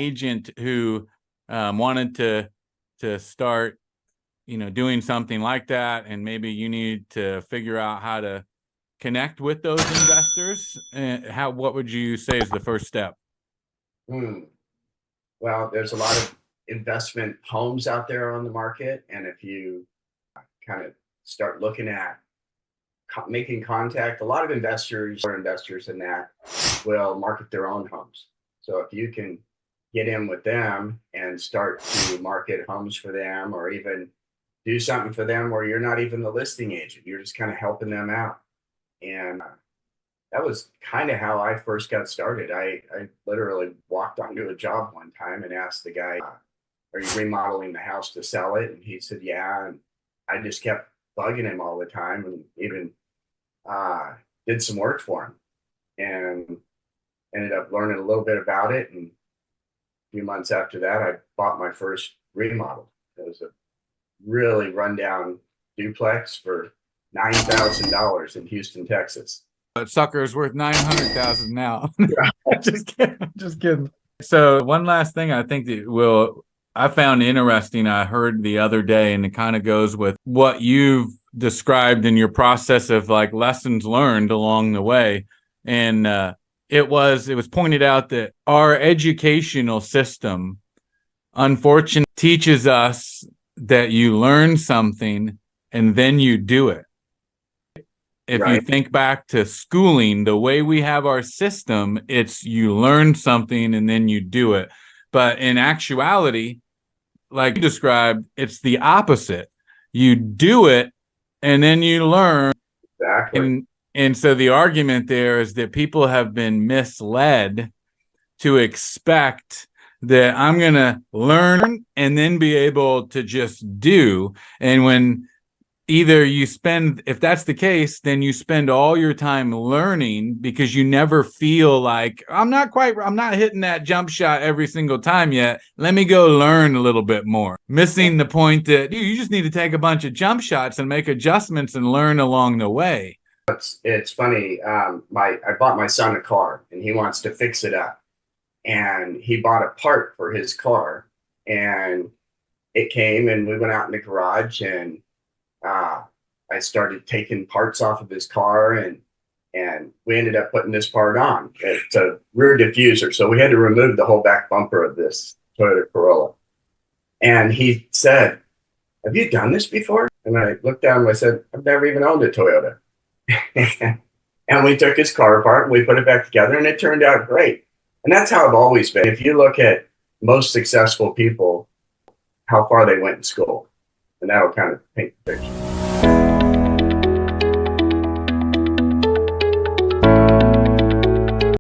agent who wanted to start, doing something like that, and maybe you need to figure out how to connect with those investors, what would you say is the first step? Well, there's a lot of investment homes out there on the market, and if you kind of start looking at making contact, a lot of investors or investors in that will market their own homes. So if you can get in with them and start to market homes for them, or even do something for them where you're not even the listing agent, you're just kind of helping them out. And that was kind of how I first got started. I literally walked onto a job one time and asked the guy, "Are you remodeling the house to sell it?" And he said, "Yeah." And I just kept bugging him all the time, and even did some work for him, and ended up learning a little bit about it. And a few months after that, I bought my first remodel. It was a really rundown duplex for $9,000 in Houston, Texas. That sucker is worth 900,000 now. Just kidding. So one last thing I think that I found interesting, I heard the other day, and it kind of goes with what you've described in your process of like lessons learned along the way. And it was pointed out that our educational system, unfortunately, teaches us that you learn something and then you do it. If you think back to schooling, the way we have our system, it's you learn something and then you do it. But in actuality, like you described, it's the opposite. You do it and then you learn. Exactly. And so the argument there is that people have been misled to expect that I'm going to learn and then be able to just do. And when either if that's the case, then you spend all your time learning because you never feel like I'm not hitting that jump shot every single time yet. Let me go learn a little bit more. Missing the point that you just need to take a bunch of jump shots and make adjustments and learn along the way. It's funny. I bought my son a car, and he wants to fix it up. And he bought a part for his car, and it came, and we went out in the garage, and I started taking parts off of his car, and we ended up putting this part on. It's a rear diffuser, so we had to remove the whole back bumper of this Toyota Corolla. And he said, "Have you done this before?" And I looked down and I said, "I've never even owned a Toyota." And we took his car apart and we put it back together, and it turned out great. And that's how I've always been. If you look at most successful people, how far they went in school, and that'll kind of paint the picture.